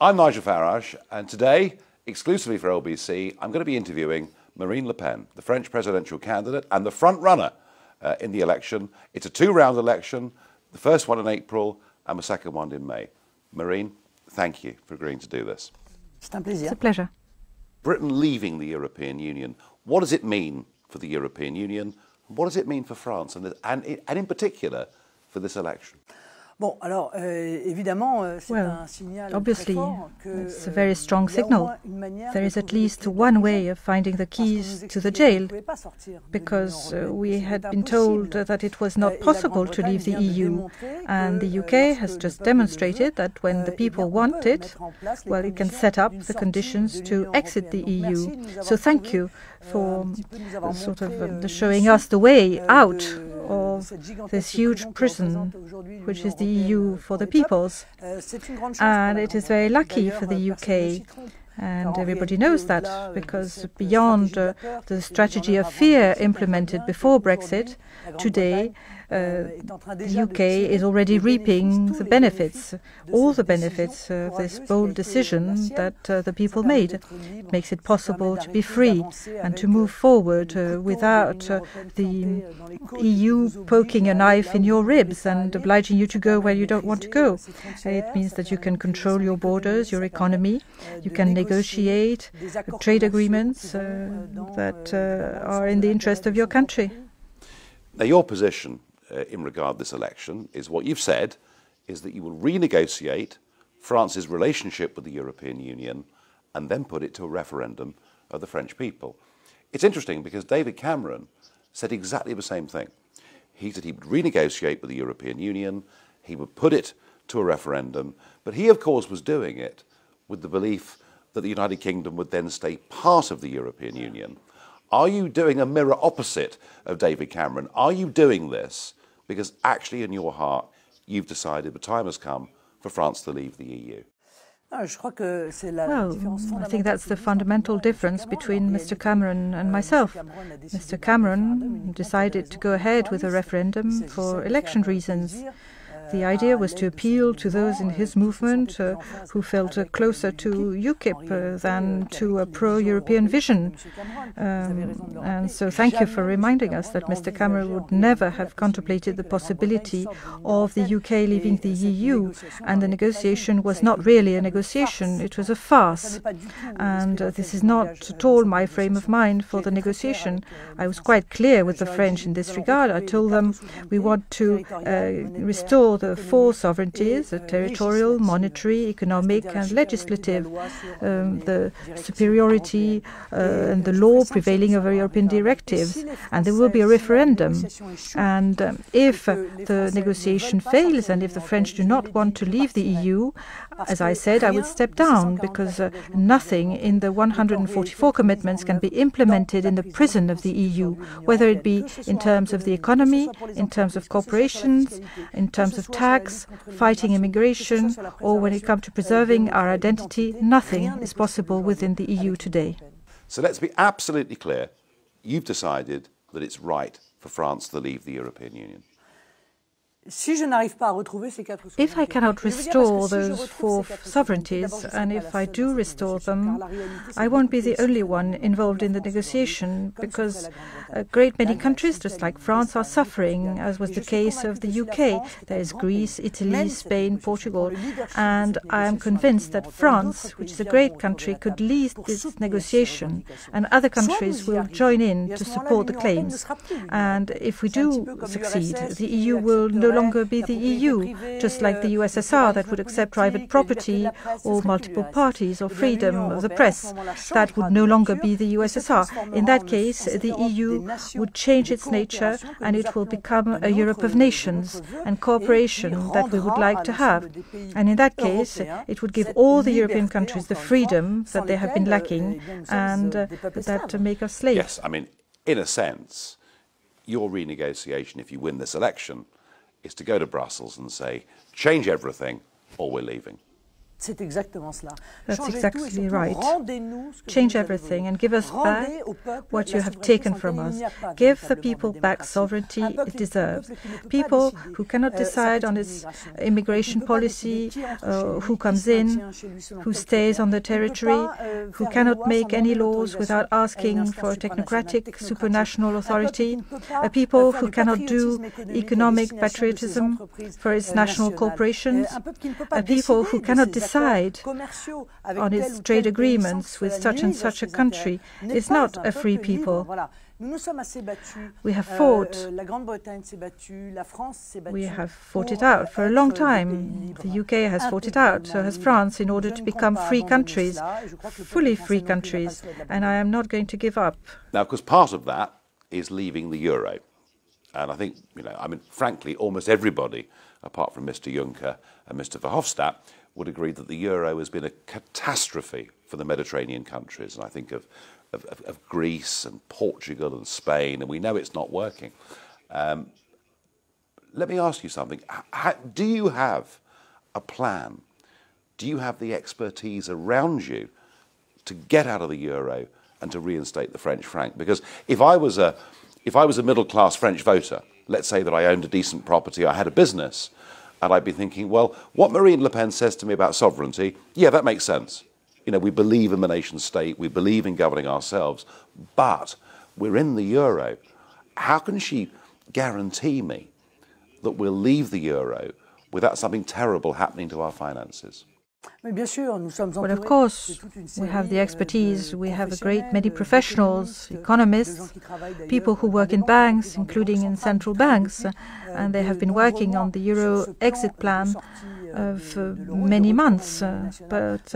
I'm Nigel Farage, and today, exclusively for LBC, I'm going to be interviewing Marine Le Pen, the French presidential candidate and the front runner in the election. It's a two-round election, the first one in April and the second one in May. Marine, thank you for agreeing to do this. It's a pleasure. Britain leaving the European Union, what does it mean for the European Union? What does it mean for France, and in particular for this election? Well, obviously, it's a very strong signal. There is at least one way of finding the keys to the jail, because we had been told that it was not possible to leave the EU, and the UK has just demonstrated that when the people want it, well, it can set up the conditions to exit the EU. So thank you for sort of showing us the way out of this huge prison, which is the EU for the peoples. And it is very lucky for the UK. And everybody knows that, because beyond the strategy of fear implemented before Brexit, today the UK is already reaping the benefits, all the benefits of this bold decision that the people made. It makes it possible to be free and to move forward without the EU poking a knife in your ribs and obliging you to go where you don't want to go. It means that you can control your borders, your economy, you can negotiate trade agreements that are in the interest of your country. Now, your position in regard to this election is what you've said, is that you will renegotiate France's relationship with the European Union and then put it to a referendum of the French people. It's interesting because David Cameron said exactly the same thing. He said he would renegotiate with the European Union, he would put it to a referendum, but he, of course, was doing it with the belief that the United Kingdom would then stay part of the European Union. Are you doing a mirror opposite of David Cameron? Are you doing this because actually in your heart you've decided the time has come for France to leave the EU? Well, I think that's the fundamental difference between Mr. Cameron and myself. Mr. Cameron decided to go ahead with a referendum for election reasons. The idea was to appeal to those in his movement who felt closer to UKIP than to a pro-European vision. And so thank you for reminding us that Mr. Cameron would never have contemplated the possibility of the UK leaving the EU. And the negotiation was not really a negotiation, it was a farce. And this is not at all my frame of mind for the negotiation. I was quite clear with the French in this regard. I told them we want to restore the four sovereignties, territorial, monetary, economic and legislative, the superiority and the law prevailing over European directives, and there will be a referendum. And if the negotiation fails and if the French do not want to leave the EU, as I said, I would step down, because nothing in the 144 commitments can be implemented in the prison of the EU, whether it be in terms of the economy, in terms of corporations, in terms of tax, fighting immigration, or when it comes to preserving our identity. Nothing is possible within the EU today. So let's be absolutely clear. You've decided that it's right for France to leave the European Union. If I cannot restore those four sovereignties, and if I do restore them, I won't be the only one involved in the negotiation, because a great many countries, just like France, are suffering, as was the case of the UK. There is Greece, Italy, Spain, Portugal, and I am convinced that France, which is a great country, could lead this negotiation, and other countries will join in to support the claims. And if we do succeed, the EU will no longer be the EU, just like the USSR that would accept private property or multiple parties or freedom of the press. That would no longer be the USSR. In that case, the EU would change its nature and it will become a Europe of nations and cooperation that we would like to have. And in that case, it would give all the European countries the freedom that they have been lacking and that make us slaves. Yes, I mean, in a sense, your renegotiation, if you win this election, is to go to Brussels and say, change everything or we're leaving. That's exactly right. Change everything and give us back what you have taken from us. Give the people back sovereignty it deserves. People who cannot decide on its immigration policy, who comes in, who stays on the territory, who cannot make any laws without asking for a technocratic supranational authority, a people who cannot do economic patriotism for its national corporations, a people who cannot decide on its trade agreements with such and such a country is not a free people. We have fought. We have fought it out for a long time. The UK has fought it out, so has France, in order to become free countries, fully free countries, and I am not going to give up. Now, of course, part of that is leaving the euro. And I think, frankly, almost everybody, apart from Mr. Juncker and Mr. Verhofstadt, would agree that the euro has been a catastrophe for the Mediterranean countries. And I think of Greece and Portugal and Spain, and we know it's not working. Let me ask you something. Do you have a plan? Do you have the expertise around you to get out of the euro and to reinstate the French franc? Because if I was a middle-class French voter, let's say that I owned a decent property, I had a business, and I'd be thinking, well, what Marine Le Pen says to me about sovereignty, yeah, that makes sense. We believe in the nation state, we believe in governing ourselves, but we're in the euro. How can she guarantee me that we'll leave the euro without something terrible happening to our finances? Well, of course, we have the expertise. We have a great many professionals, economists, people who work in banks, including in central banks, and they have been working on the euro exit plan for many months. But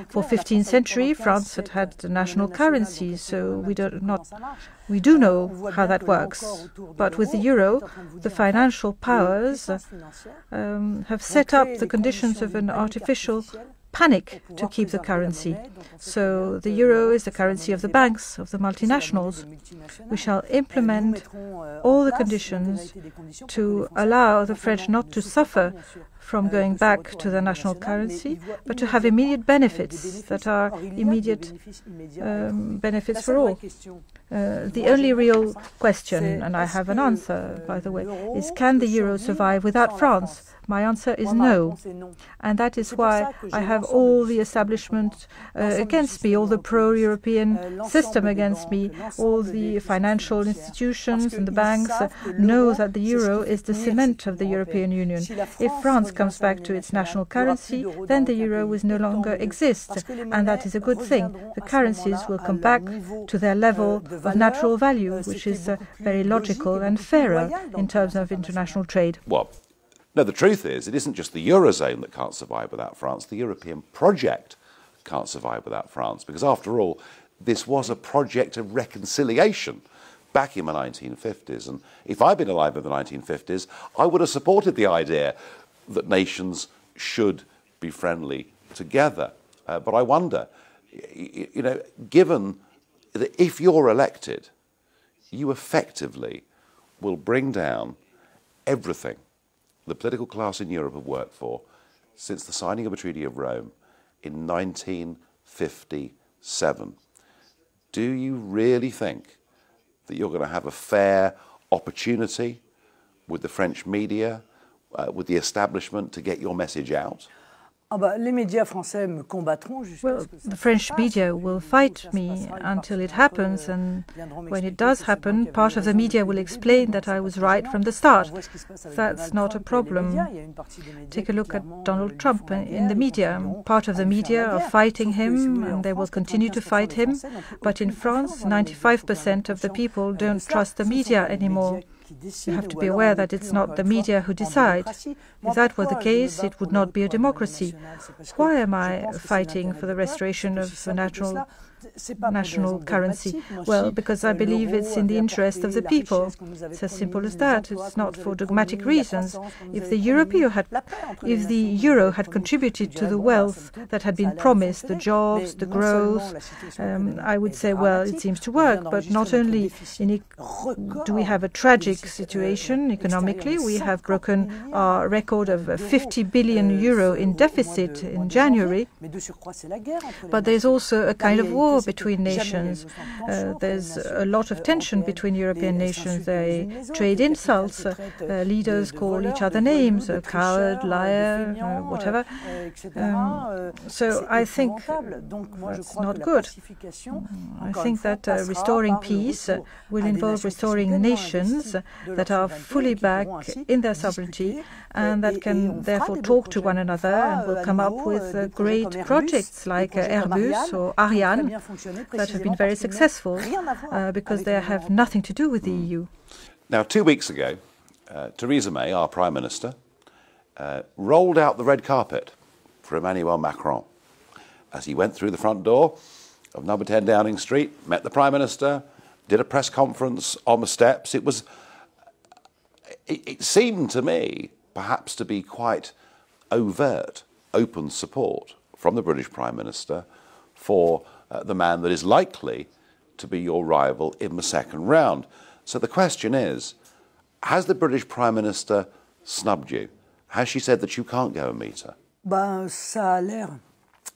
for 15th century, France had the national currency, so we do know how that works. But with the euro, the financial powers have set up the conditions of an artificial panic to keep the currency. So the euro is the currency of the banks, of the multinationals. We shall implement all the conditions to allow the French not to suffer from going back to the national currency, but to have immediate benefits that are immediate benefits for all. The only real question, and I have an answer, by the way, is can the euro survive without France? My answer is no. And that is why I have all the establishment against me, all the pro-European system against me, all the financial institutions and the banks know that the euro is the cement of the European Union. If France comes back to its national currency, then the euro will no longer exist, and that is a good thing. The currencies will come back to their level of natural value, which is very logical and fairer in terms of international trade. Well, no, the truth is, it isn't just the Eurozone that can't survive without France. The European project can't survive without France, because after all, this was a project of reconciliation back in the 1950s. And if I'd been alive in the 1950s, I would have supported the idea that nations should be friendly together. But I wonder, given that if you're elected, you effectively will bring down everything the political class in Europe have worked for since the signing of the Treaty of Rome in 1957. Do you really think that you're going to have a fair opportunity with the French media, with the establishment, to get your message out? Well, the French media will fight me until it happens, and when it does happen, part of the media will explain that I was right from the start. That's not a problem. Take a look at Donald Trump in the media. Part of the media are fighting him, and they will continue to fight him. But in France, 95% of the people don't trust the media anymore. You have to be aware that it's not the media who decide. If that were the case, it would not be a democracy. Why am I fighting for the restoration of the national currency? Well, because I believe it's in the interest of the people. It's as simple as that. It's not for dogmatic reasons. If the euro had contributed to the wealth that had been promised, the jobs, the growth, I would say, well, it seems to work. But not only do we have a tragic situation economically. We have broken our record of 50 billion euro in deficit in January. But there's also a kind of war between nations. There's a lot of tension between European nations. They trade insults. Leaders call each other names, a coward, liar, whatever. So I think that's not good. I think that restoring peace will involve restoring nations that are fully back in their sovereignty and that can therefore talk to one another and will come up with great projects like Airbus or Ariane that have been very successful because they have nothing to do with the EU. Now, 2 weeks ago, Theresa May, our Prime Minister, rolled out the red carpet for Emmanuel Macron as he went through the front door of number 10 Downing Street, met the Prime Minister, did a press conference on the steps. It seemed to me perhaps to be quite overt, open support from the British Prime Minister for the man that is likely to be your rival in the second round. So the question is, has the British Prime Minister snubbed you? Has she said that you can't go and meet her? Well,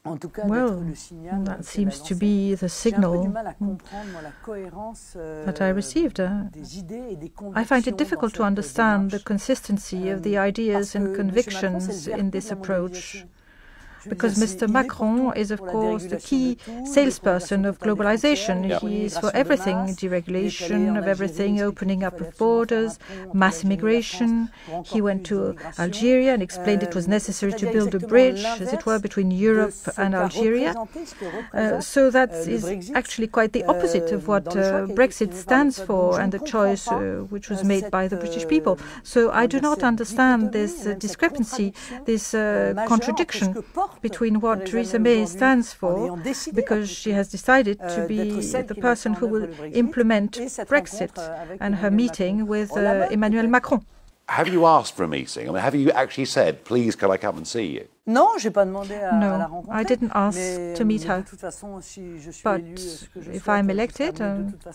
that seems to be the signal that I received. I find it difficult to understand the consistency of the ideas and convictions in this approach, because Mr. Macron is, of course, the key salesperson of globalization. Yeah. He is for everything, deregulation of everything, opening up of borders, mass immigration. He went to Algeria and explained it was necessary to build a bridge, as it were, between Europe and Algeria. So that is actually quite the opposite of what Brexit stands for and the choice which was made by the British people. So I do not understand this discrepancy, this contradiction between what Theresa May stands for, because she has decided to be the person who will implement Brexit, and her meeting with Emmanuel Macron. Have you asked for a meeting? I mean, have you actually said, please, can I come and see you? No, I didn't ask to meet her. But if I'm elected,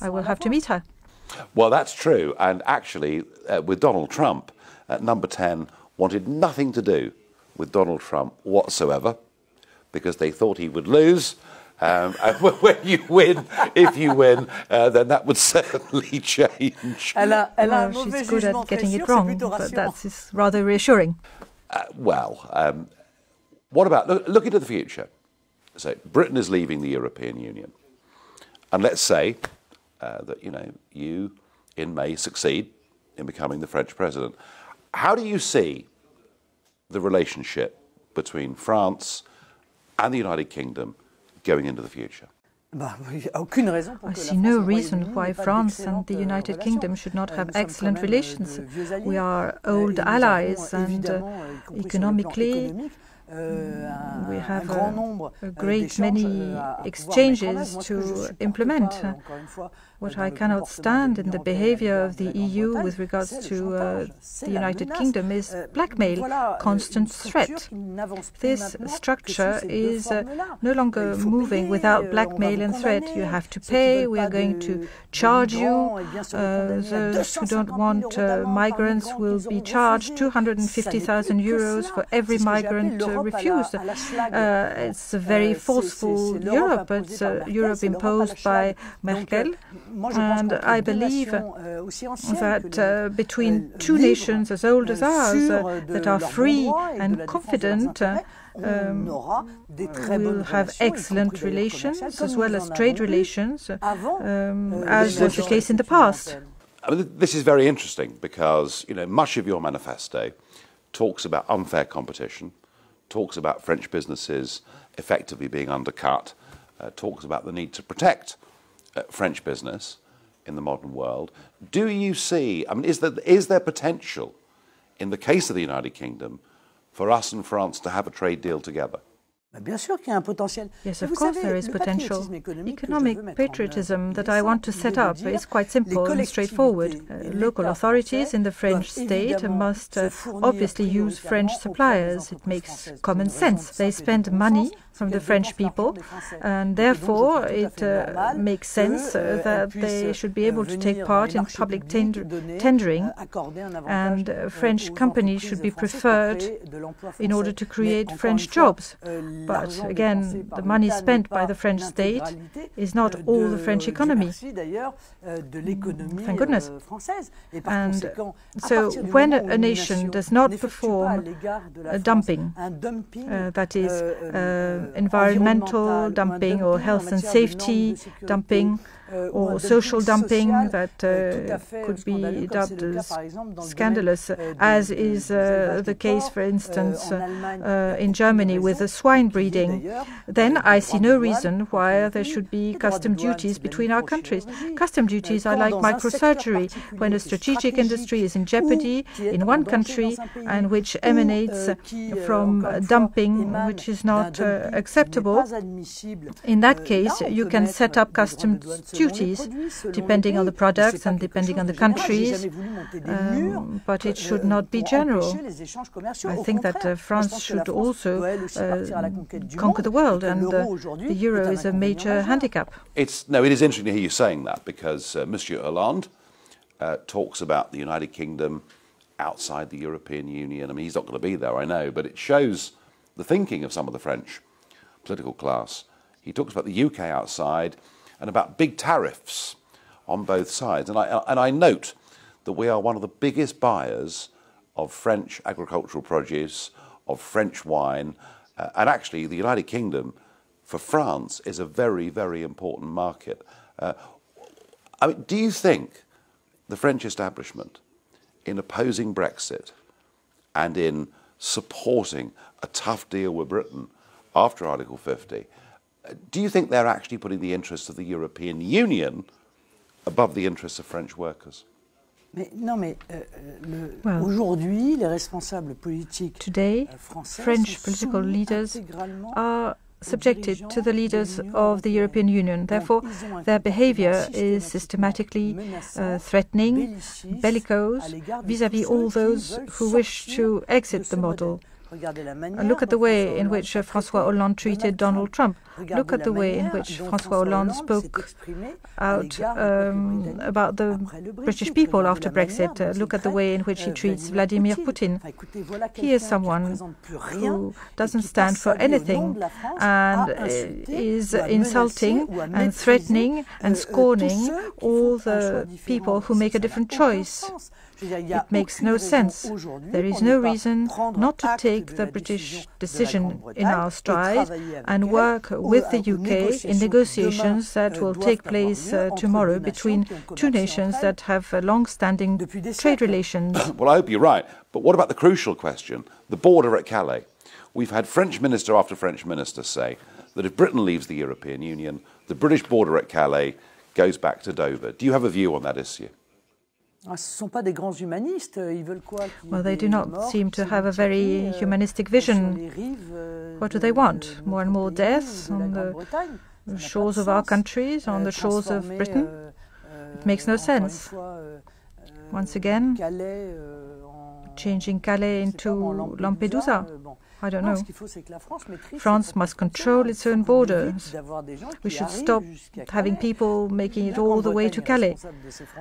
I will have to meet her. Well, that's true. And actually, with Donald Trump, number 10 wanted nothing to do with Donald Trump whatsoever, because they thought he would lose. And when you win, if you win, then that would certainly change. Well, she's good at getting it wrong, but that's rather reassuring. What about look into the future? So Britain is leaving the European Union, and let's say that you in May succeed in becoming the French president. How do you see the relationship between France and the United Kingdom going into the future? I see no reason why France and the United Kingdom should not have excellent relations. We are old allies, and economically we have a great many exchanges to implement. What I cannot stand in the behavior of the EU with regards to the United Kingdom is blackmail, constant threat. This structure is no longer moving without blackmail and threat. You have to pay, we are going to charge you. Those who don't want migrants will be charged 250,000 euros for every migrant refused. It's a very forceful Europe. It's a Europe imposed by Merkel. And I believe that between two nations as old as ours that are free and confident, we'll have excellent relations as well as trade relations, as was the case in the past. I mean, this is very interesting because much of your manifesto talks about unfair competition, talks about French businesses effectively being undercut, talks about the need to protect French business in the modern world. Do you see, I mean, is there potential in the case of the United Kingdom for us and France to have a trade deal together? Yes, of course there is potential. Economic patriotism that I want to set up is quite simple and straightforward. Local authorities in the French state must obviously use French suppliers. It makes common sense. They spend money from the French people, and therefore it makes sense that they should be able to take part in public tendering, and French companies should be preferred in order to create French jobs. But again, the money spent by the French state is not all the French economy. Thank goodness. And so when a nation does not perform dumping, that is environmental dumping or health and safety dumping or social dumping that could be dubbed as scandalous, as is the case, for instance, in Germany with the swine breeding, then I see no reason why there should be custom duties between our countries. Custom duties are like microsurgery. When a strategic industry is in jeopardy in one country and which emanates from dumping which is not acceptable, in that case you can set up custom duties depending on the products and depending on the countries, but it should not be general. I think that France should also conquer the world, and the euro is a major handicap. It is interesting to hear you saying that, because Monsieur Hollande talks about the United Kingdom outside the European Union. I mean, he's not going to be there, I know, but it shows the thinking of some of the French political class. He talks about the UK outside and about big tariffs on both sides. And I note that we are one of the biggest buyers of French agricultural produce, of French wine, and actually the United Kingdom for France is a very, very important market. I mean, do you think the French establishment, in opposing Brexit and in supporting a tough deal with Britain after Article 50, do you think they're actually putting the interests of the European Union above the interests of French workers? Today, French political leaders are subjected to the leaders of the European Union. Therefore, their behavior is systematically threatening, bellicose, vis-à-vis all those who wish to exit the model. Look at the way in which François Hollande treated Donald Trump. Look at the way in which François Hollande spoke out about the British people after Brexit. Look at the way in which he treats Vladimir Putin. He is someone who doesn't stand for anything and is insulting and threatening and scorning all the people who make a different choice. It makes no sense. There is no reason not to take the British decision in our stride and work with the UK in negotiations that will take place tomorrow between two nations that have long-standing trade relations. Well, I hope you're right. But what about the crucial question, the border at Calais? We've had French minister after French minister say that if Britain leaves the European Union, the British border at Calais goes back to Dover. Do you have a view on that issue? Well, they do not seem to have a very humanistic vision. What do they want? More and more deaths on the shores of our countries, on the shores of Britain? It makes no sense. Once again, changing Calais into Lampedusa. I don't know. France must control its own borders. We should stop having people making it all the way to Calais.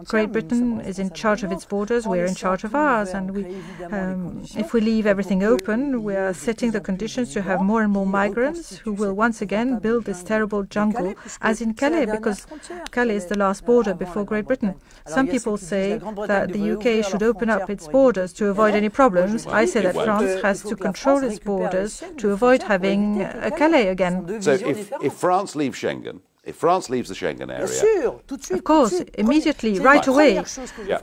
Great Britain is in charge of its borders, we're in charge of ours, and if we leave everything open, we are setting the conditions to have more and more migrants who will once again build this terrible jungle, as in Calais, because Calais is the last border before Great Britain. Some people say that the UK should open up its borders to avoid any problems. I say that France has to control its borders to avoid having a Calais again. So if France leaves Schengen, if France leaves the Schengen area... Of course, immediately, right away.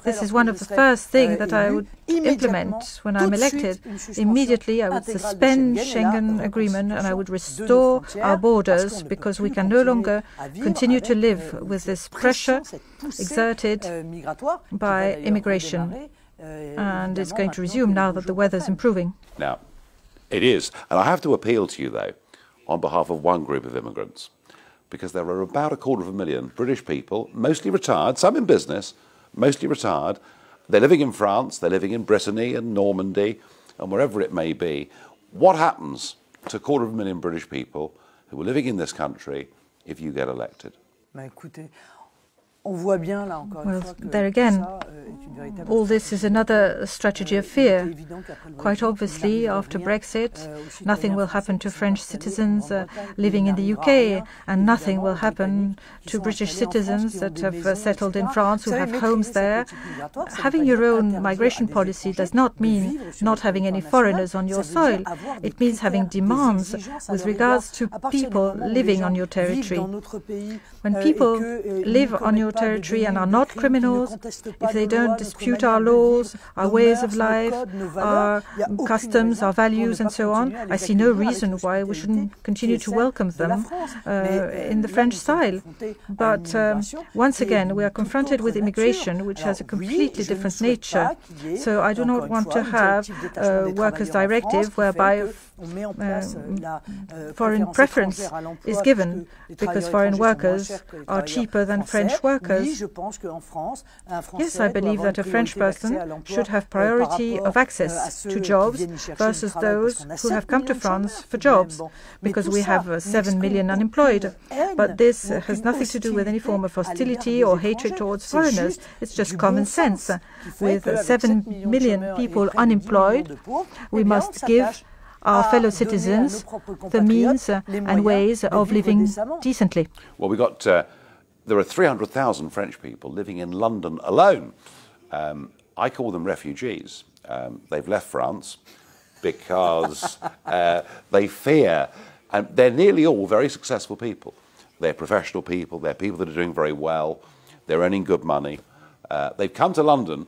This is one of the first things that I would implement when I'm elected. Immediately, I would suspend Schengen agreement and I would restore our borders, because we can no longer continue to live with this pressure exerted by immigration. And it's going to resume now that the weather's improving. Now, it is. And I have to appeal to you, though. on behalf of one group of immigrants, because there are about 250,000 British people, mostly retired, some in business, mostly retired. They're living in France, they're living in Brittany and Normandy and wherever it may be. What happens to 250,000 British people who are living in this country if you get elected? Well, there again, all this is another strategy of fear. Quite obviously, after Brexit, nothing will happen to French citizens living in the UK, and nothing will happen to British citizens that have settled in France, who have homes there. Having your own migration policy does not mean not having any foreigners on your soil. It means having demands with regards to people living on your territory. When people live on your territory and are not criminals, if they don't dispute our laws, our ways of life, our customs, our values and so on, I see no reason why we shouldn't continue to welcome them in the French style. But once again, we are confronted with immigration, which has a completely different nature. So I do not want to have a workers' directive whereby foreign preference is given, because foreign workers are cheaper than French workers. Yes, I believe that a French person should have priority of access to jobs versus those who have come to France for jobs, because we have 7 million unemployed. But this has nothing to do with any form of hostility or hatred towards foreigners. It's just common sense. With 7 million people unemployed, we must give our fellow citizens the means and ways of living decently. Well, there are 300,000 French people living in London alone. I call them refugees. They've left France because they fear, and they're nearly all very successful people. They're professional people, they're people that are doing very well, they're earning good money. They've come to London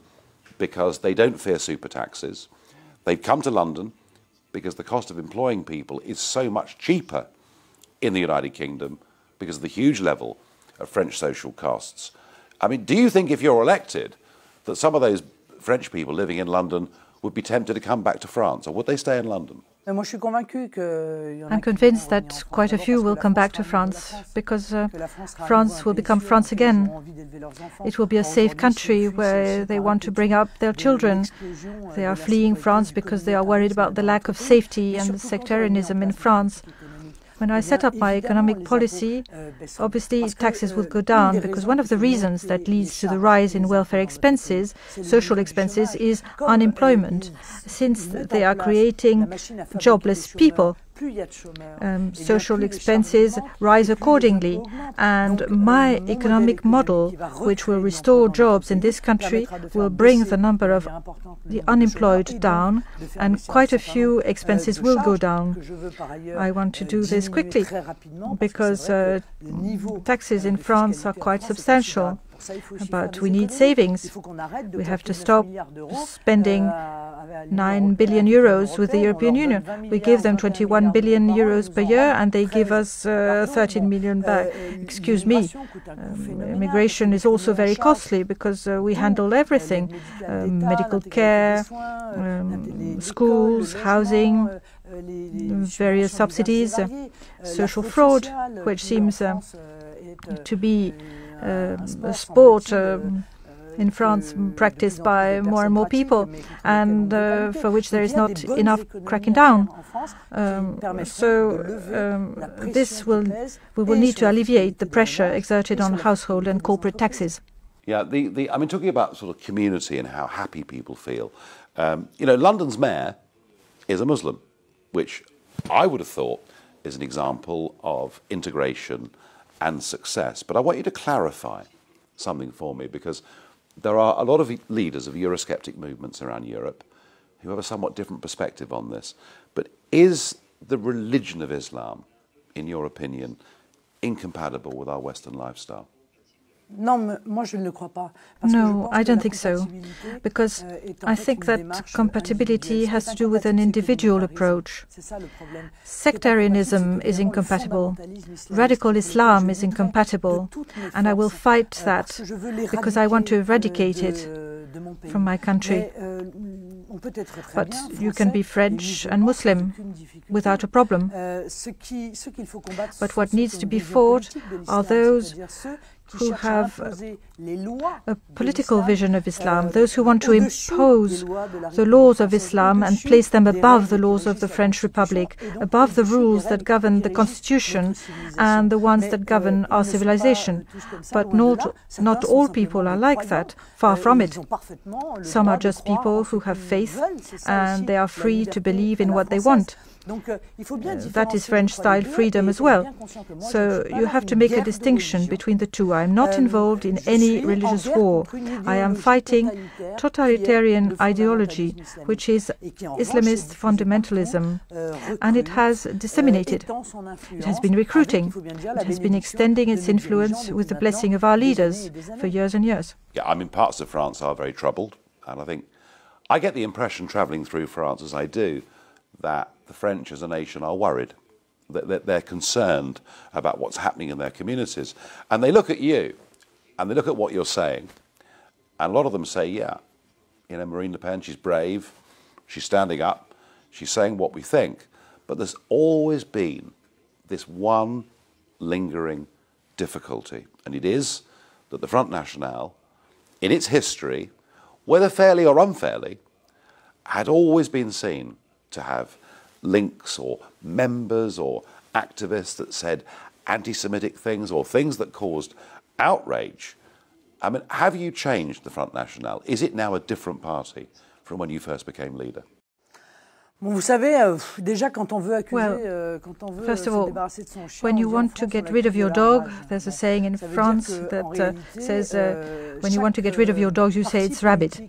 because they don't fear super taxes. They've come to London because the cost of employing people is so much cheaper in the United Kingdom because of the huge level of French social costs. I mean, do you think if you're elected that some of those French people living in London would be tempted to come back to France, or would they stay in London? I'm convinced that quite a few will come back to France, because France will become France again. It will be a safe country where they want to bring up their children. They are fleeing France because they are worried about the lack of safety and sectarianism in France. When I set up my economic policy, obviously taxes will go down, because one of the reasons that leads to the rise in welfare expenses, social expenses, is unemployment, since they are creating jobless people. Social expenses rise accordingly, and my economic model, which will restore jobs in this country, will bring the number of the unemployed down, and quite a few expenses will go down. I want to do this quickly, because taxes in France are quite substantial. But we need savings. We have to stop spending 9 billion euros with the European Union. We give them 21 billion euros per year, and they give us 13 million back. Excuse me. Immigration is also very costly, because we handle everything. Medical care, schools, housing, various subsidies, social fraud, which seems to be a sport in France practiced by more and more people, and for which there is not enough cracking down. We will need to alleviate the pressure exerted on household and corporate taxes. Yeah, I mean, talking about sort of community and how happy people feel. London's mayor is a Muslim, which I would have thought is an example of integration and success. But I want you to clarify something for me, because there are a lot of leaders of Eurosceptic movements around Europe who have a somewhat different perspective on this. But is the religion of Islam, in your opinion, incompatible with our Western lifestyle? No, I don't think so, because I think that compatibility has to do with an individual approach. Sectarianism is incompatible. Radical Islam is incompatible, and I will fight that, because I want to eradicate it from my country. But you can be French and Muslim without a problem. But what needs to be fought are those who have a political vision of Islam, those who want to impose the laws of Islam and place them above the laws of the French Republic, above the rules that govern the Constitution and the ones that govern our civilization. But not all people are like that, far from it. Some are just people who have faith and they are free to believe in what they want. That is French-style freedom as well. So you have to make a distinction between the two. I am not involved in any religious war. I am fighting totalitarian ideology, which is Islamist fundamentalism, and it has disseminated. It has been recruiting. It has been extending its influence with the blessing of our leaders for years and years. Yeah, I mean, parts of France are very troubled, and I think I get the impression travelling through France as I do that the French as a nation are worried, that they're concerned about what's happening in their communities. And they look at you, and they look at what you're saying, and a lot of them say, yeah, you know, Marine Le Pen, she's brave, she's standing up, she's saying what we think. But there's always been this one lingering difficulty, and it is that the Front National, in its history, whether fairly or unfairly, had always been seen to have links or members or activists that said anti-Semitic things or things that caused outrage. I mean, have you changed the Front National? Is it now a different party from when you first became leader? Well, first of all, when you want to get rid of your dog, there's a saying in France that says, when you want to get rid of your dog, you say it's rabbit.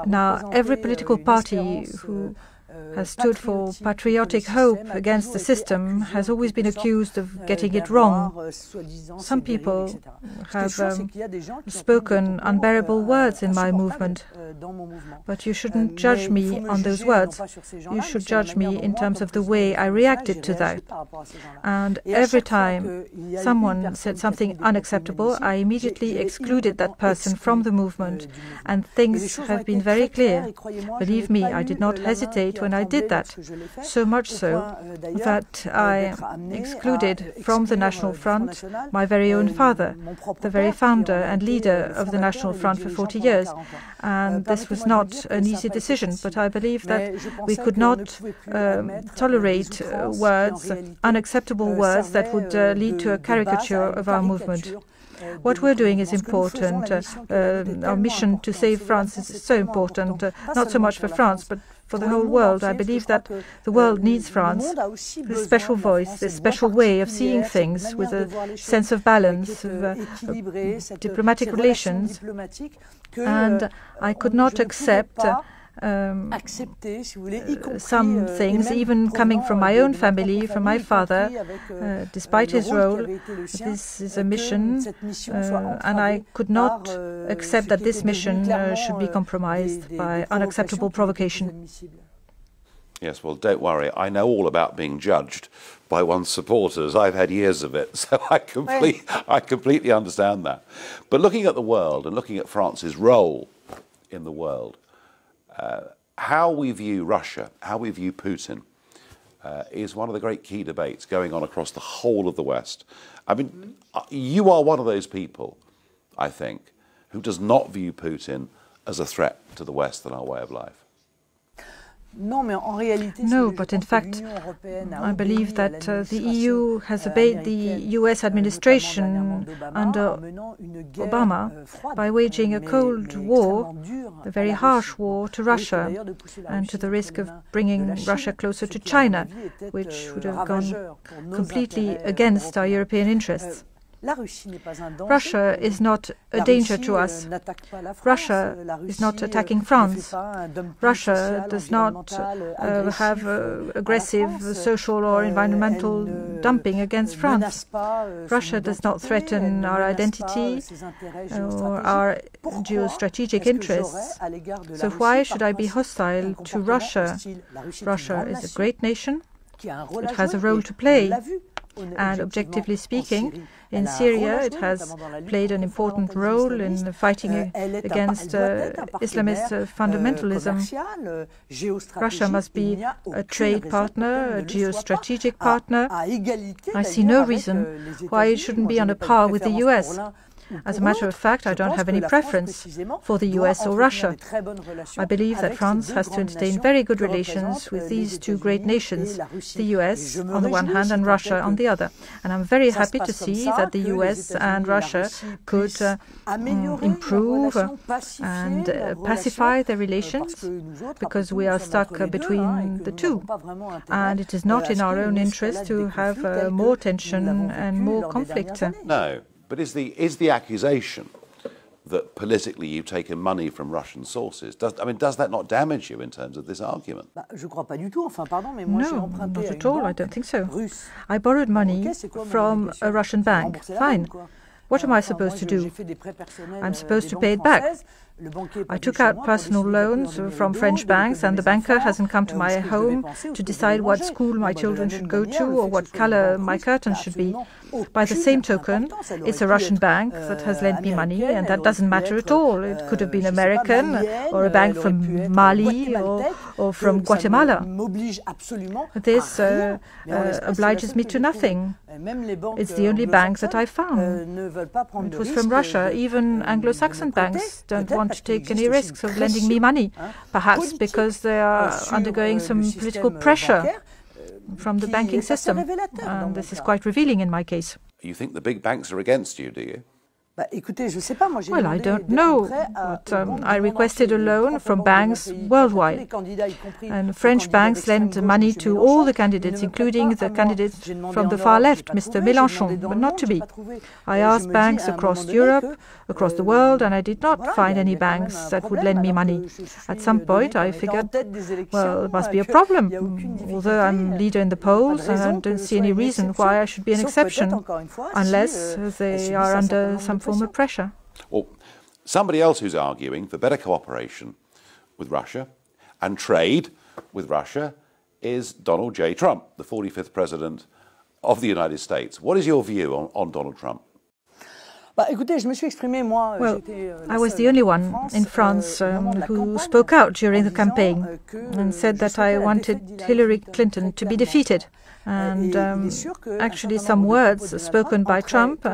Now, every political party who has stood for patriotic hope against the system has always been accused of getting it wrong. Some people have spoken unbearable words in my movement, but you shouldn't judge me on those words. You should judge me in terms of the way I reacted to that. And every time someone said something unacceptable, I immediately excluded that person from the movement, and things have been very clear. Believe me, I did not hesitate when I did that, so much so that I excluded from the National Front my very own father, the very founder and leader of the National Front for 40 years. And this was not an easy decision, but I believe that we could not tolerate words, unacceptable words that would lead to a caricature of our movement. What we're doing is important. Our mission to save France is so important, not so much for France, but for the whole world. I believe that the world needs France, this special voice, this special way of seeing things with a sense of balance, of diplomatic relations. And I could not accept some things, even coming from my own family, from my father, despite his role. This is a mission, and I could not accept that this mission should be compromised by unacceptable provocation. Yes, well, don't worry. I know all about being judged by one's supporters. I've had years of it, so I completely understand that. But looking at the world and looking at France's role in the world, how we view Russia, how we view Putin, is one of the great key debates going on across the whole of the West. I mean, you are one of those people, I think, who does not view Putin as a threat to the West and our way of life. No, but in fact, I believe that the EU has obeyed the US administration under Obama by waging a Cold War, a very harsh war to Russia, and to the risk of bringing Russia closer to China, which would have gone completely against our European interests. Russia is not a danger to us. Russia is not attacking France. Russia does not have aggressive social or environmental dumping against France. Russia does not threaten our identity or our geostrategic interests. So why should I be hostile to Russia? Russia is a great nation. It has a role to play. And objectively speaking, in Syria, it has played an important role in fighting against Islamist fundamentalism. Russia must be a trade partner, a geostrategic partner. I see no reason why it shouldn't be on a par with the US. As a matter of fact, I don't have any preference for the US or Russia. I believe that France has to entertain very good relations with these two great nations, the US on the one hand and Russia on the other. And I'm very happy to see that the US and Russia could improve and pacify their relations, because we are stuck between the two. And it is not in our own interest to have more tension and more conflict. No. But is the accusation that politically you've taken money from Russian sources, does that not damage you in terms of this argument? No, not at all. I don't think so. I borrowed money from a Russian bank. Fine. What am I supposed to do? I'm supposed to pay it back. I took out personal loans from French banks, and the banker hasn't come to my home to decide what school my children should go to or what color my curtains should be. By the same token, it's a Russian bank that has lent me money, and that doesn't matter at all. It could have been American or a bank from Mali or from Guatemala. This obliges me to nothing. It's the only bank that I found. It was from Russia. Even Anglo-Saxon banks don't want to take any risks of lending me money, perhaps because they are undergoing some political pressure from the banking system. And this is quite revealing in my case. You think the big banks are against you, do you? Well, I don't know, but I requested a loan from banks worldwide. And French banks lent money to all the candidates, including the candidates from the far left, Mr. Mélenchon, but not to me. I asked banks across Europe, across the world, and I did not find any banks that would lend me money. At some point, I figured, well, it must be a problem. Although I'm leader in the polls, and I don't see any reason why I should be an exception, unless they are under some form of pressure. Well, somebody else who's arguing for better cooperation with Russia and trade with Russia is Donald J. Trump, the 45th President of the United States. What is your view on Donald Trump? Well, I was the only one in France who spoke out during the campaign and said that I wanted Hillary Clinton to be defeated. And actually some words spoken by Trump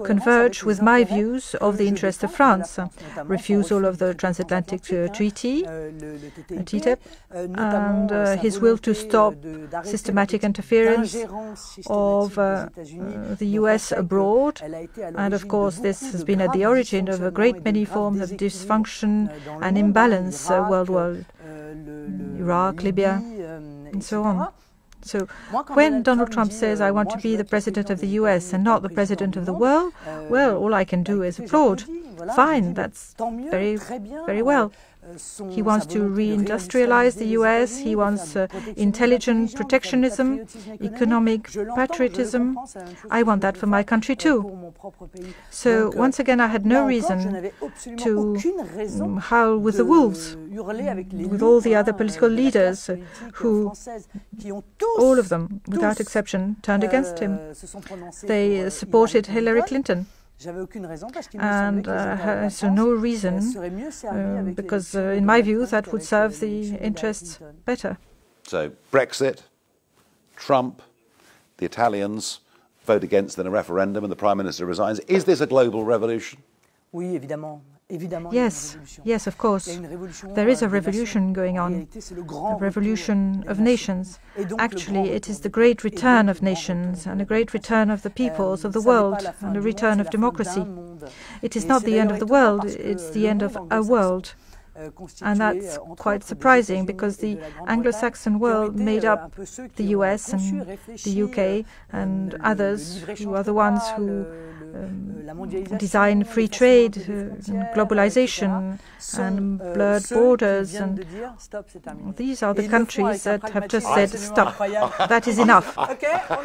converge with my views of the interest of France. Refusal of the transatlantic treaty, TTIP, and his will to stop systematic interference of the US abroad. And of course this has been at the origin of a great many forms of dysfunction and imbalance worldwide. Iraq, Libya, and so on. So when Donald Trump says, I want to be the president of the US and not the president of the world, well, all I can do is applaud. Fine, that's very, very well. He wants to reindustrialize the US, he wants intelligent protectionism, economic patriotism. I want that for my country too. So once again, I had no reason to howl with the wolves, with all the other political leaders who, all of them, without exception, turned against him. They supported Hillary Clinton. And so no reason, because in my view that would serve the interests better. So Brexit, Trump, the Italians vote against in a referendum and the Prime Minister resigns. Is this a global revolution? Yes, yes, of course. There is a revolution going on, a revolution of nations. Actually, it is the great return of nations and a great return of the peoples of the world and a return of democracy. It is not the end of the world, it's the end of a world. And that's quite surprising because the Anglo-Saxon world made up the US and the UK and others who are the ones who design free trade, globalization, and blurred borders. And these are the countries that have just said, stop, that is enough.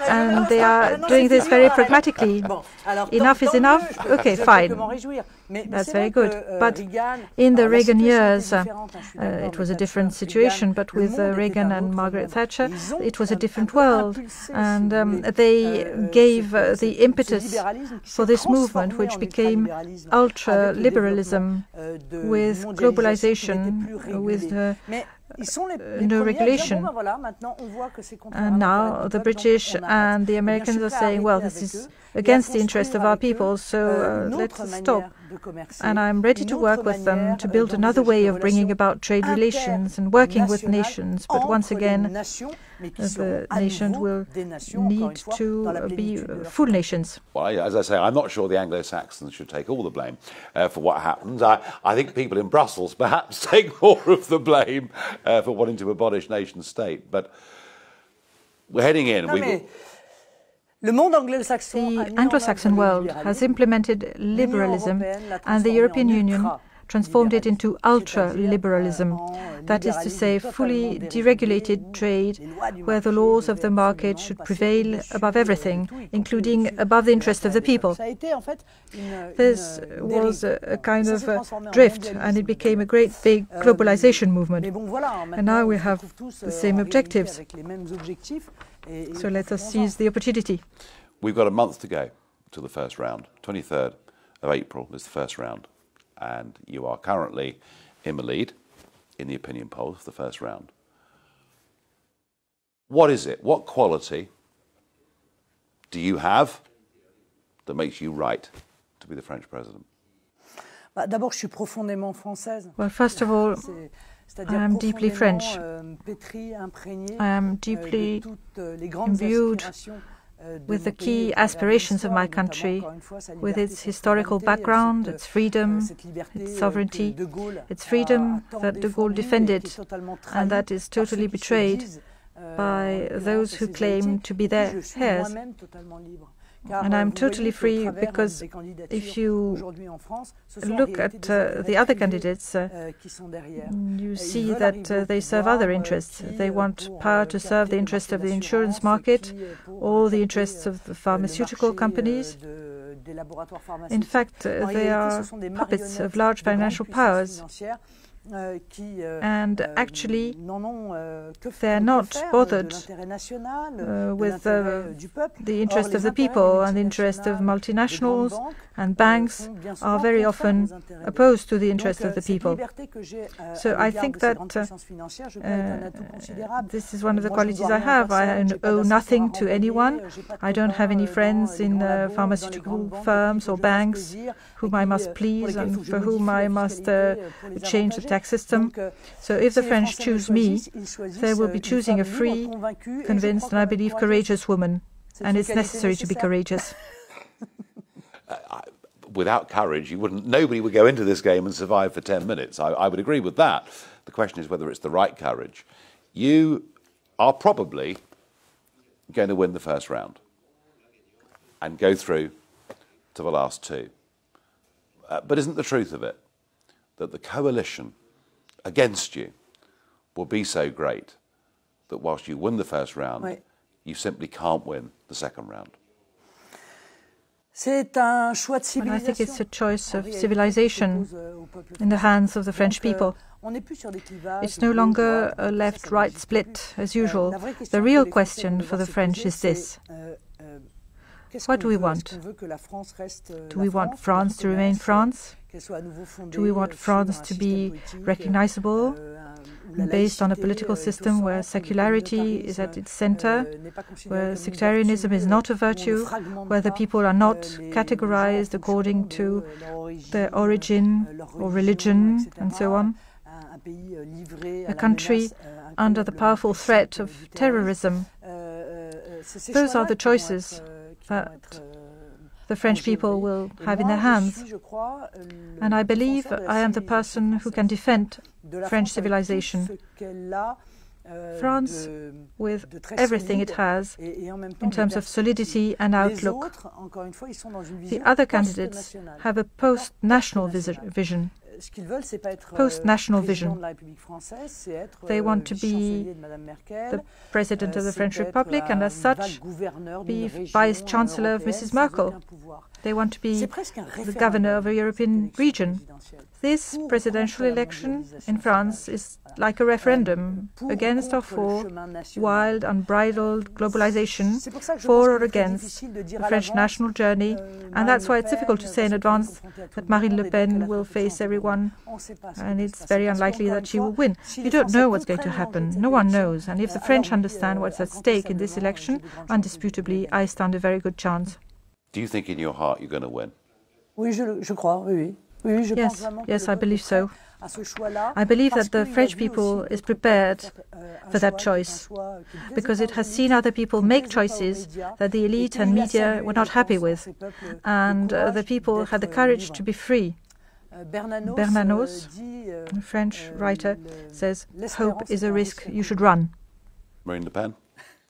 And they are doing this very pragmatically. Enough is enough? Okay, fine. That's very good. But in the Reagan years, it was a different situation, but with Reagan and Margaret Thatcher, it was a different world. And they gave the impetus for this movement, which became ultra-liberalism with globalization, with no regulation. And now the British and the Americans are saying, well, this is against the interest of our people, so let's stop. And I'm ready to work with them to build another way of bringing about trade relations and working with nations. But once again, the nations will need to be full nations. Well, as I say, I'm not sure the Anglo-Saxons should take all the blame for what happens. I think people in Brussels perhaps take more of the blame for wanting to abolish nation state. But we're heading in. The Anglo-Saxon world has implemented liberalism, and the European Union transformed it into ultra-liberalism, that is to say, fully deregulated trade, where the laws of the market should prevail above everything, including above the interest of the people. This was a kind of drift, and it became a great big globalization movement. And now we have the same objectives. So let us seize the opportunity. We've got a month to go to the first round. 23rd of April is the first round. And you are currently in the lead in the opinion polls for the first round. What is it? What quality do you have that makes you right to be the French president? Well, first of all, I am deeply French. I am deeply imbued with the key aspirations of my country, with its historical background, its freedom, its sovereignty, its freedom that de Gaulle defended and that is totally betrayed by those who claim to be their heirs. And I'm totally free because if you look at the other candidates, you see that they serve other interests. They want power to serve the interests of the insurance market or the interests of the pharmaceutical companies. In fact, they are puppets of large financial powers. And actually, they're not bothered with the interest of the people, and the interest of multinationals and banks are very often opposed to the interest of the people. So I think that this is one of the qualities I have. I owe nothing to anyone. I don't have any friends in pharmaceutical firms or banks whom I must please and for whom I must change the tax system. So if the French choose me, they will be choosing a free, convinced, and I believe courageous woman. And it's necessary to be courageous. Without courage, nobody would go into this game and survive for 10 minutes. I would agree with that. The question is whether it's the right courage. You are probably going to win the first round and go through to the last two. But isn't the truth of it that the coalition against you will be so great that whilst you win the first round, you simply can't win the second round? Well, I think it's a choice of civilization in the hands of the French people. It's no longer a left-right split as usual. The real question for the French is this. What do we want? Do we want France to remain France? Do we want France to be recognizable, based on a political system where secularity is at its center, where sectarianism is not a virtue, where the people are not categorized according to their origin or religion, and so on? A country under the powerful threat of terrorism. Those are the choices that the French people will have in their hands. And I believe I am the person who can defend French civilization France, with everything it has in terms of solidity and outlook. The other candidates have a post-national vision. Post-national vision. They want to be the President of the French Republic and as such be Vice-Chancellor of Mrs. Merkel. They want to be the governor of a European region. This presidential election in France is like a referendum, against or for wild, unbridled globalization, for or against the French national journey, and that's why it's difficult to say in advance that Marine Le Pen will face everyone, and it's very unlikely that she will win. You don't know what's going to happen. No one knows, and if the French understand what's at stake in this election, indisputably, I stand a very good chance. Do you think in your heart you're going to win? Yes, I believe so. I believe that the French people is prepared for that choice because it has seen other people make choices that the elite and media were not happy with, and the people had the courage to be free. Bernanos, a French writer, says, "Hope is a risk you should run." Marine Le Pen,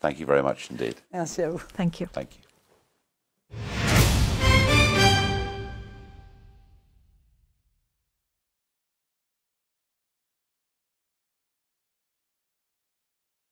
thank you very much indeed. Thank you. Thank you.